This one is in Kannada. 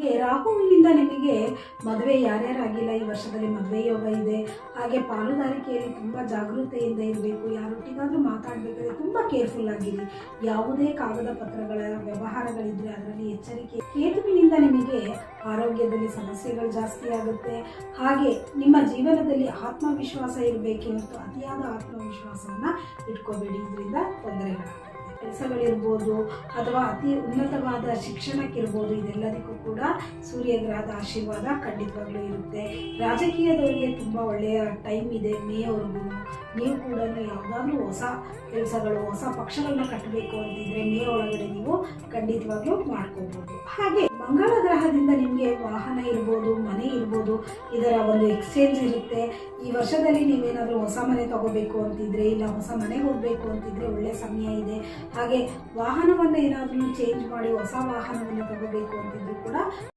ಹಾಗೆ ರಾಹುವಿನಿಂದ ನಿಮಗೆ ಮದುವೆ ಯಾರ್ಯಾರಾಗಿಲ್ಲ ಈ ವರ್ಷದಲ್ಲಿ ಮದುವೆ ಯೋಗ ಇದೆ. ಹಾಗೆ ಪಾಲುದಾರಿಕೆಯಲ್ಲಿ ತುಂಬ ಜಾಗೃತೆಯಿಂದ ಇರಬೇಕು. ಯಾರೊಟ್ಟಿಗಾದರೂ ಮಾತಾಡಬೇಕಾದ್ರೆ ತುಂಬ ಕೇರ್ಫುಲ್ ಆಗಿರಿ. ಯಾವುದೇ ಕಾಗದ ಪತ್ರಗಳ ವ್ಯವಹಾರಗಳಿದ್ದರೆ ಅದರಲ್ಲಿ ಎಚ್ಚರಿಕೆ. ಕೇತುವಿನಿಂದ ನಿಮಗೆ ಆರೋಗ್ಯದಲ್ಲಿ ಸಮಸ್ಯೆಗಳು ಜಾಸ್ತಿ ಆಗುತ್ತೆ. ಹಾಗೆ ನಿಮ್ಮ ಜೀವನದಲ್ಲಿ ಆತ್ಮವಿಶ್ವಾಸ ಇರಬೇಕೆ ಹೊರತು ಅತಿಯಾದ ಆತ್ಮವಿಶ್ವಾಸವನ್ನು ಇಟ್ಕೋಬೇಡಿ, ಇದರಿಂದ ತೊಂದರೆಗಳಾಗುತ್ತೆ. ಕೆಲಸಗಳಿರ್ಬೋದು ಅಥವಾ ಅತಿ ಉನ್ನತವಾದ ಶಿಕ್ಷಣಕ್ಕಿರ್ಬೋದು, ಇದೆಲ್ಲದಕ್ಕೂ ಕೂಡ ಸೂರ್ಯಗ್ರಹದ ಆಶೀರ್ವಾದ ಖಂಡಿತವಾಗ್ಲೂ ಇರುತ್ತೆ. ರಾಜಕೀಯದವರಿಗೆ ತುಂಬ ಒಳ್ಳೆಯ ಟೈಮ್ ಇದೆ ಮೇವರೆಗೂ. ನೀವು ಕೂಡ ಯಾವುದಾದ್ರೂ ಹೊಸ ಕೆಲಸಗಳು, ಹೊಸ ಪಕ್ಷಗಳನ್ನ ಕಟ್ಟಬೇಕು ಅಂತಿದ್ರೆ ಮೇ ಒಳಗಡೆ ನೀವು ಖಂಡಿತವಾಗ್ಲೂ ಮಾಡ್ಕೋಬೋದು. ಹಾಗೆ ಮಂಗಳ ಗ್ರಹದಿಂದ ನಿಮಗೆ ವಾಹನ ಇರ್ಬೋದು, ಮನೆ ಇರ್ಬೋದು, ಇದರ ಒಂದು ಎಕ್ಸ್ಚೇಂಜ್ ಇರುತ್ತೆ. ಈ ವರ್ಷದಲ್ಲಿ ನೀವೇನಾದರೂ ಹೊಸ ಮನೆ ತಗೋಬೇಕು ಅಂತಿದ್ರೆ, ಇಲ್ಲ ಹೊಸ ಮನೆಗೆ ಹೋಗಬೇಕು ಅಂತಿದ್ರೆ ಒಳ್ಳೆ ಸಮಯ ಇದೆ. ಹಾಗೆ ವಾಹನವನ್ನು ಏನಾದರೂ ಚೇಂಜ್ ಮಾಡಿ ಹೊಸ ವಾಹನವನ್ನು ತಗೋಬೇಕು ಅಂತಿದ್ರು ಕೂಡ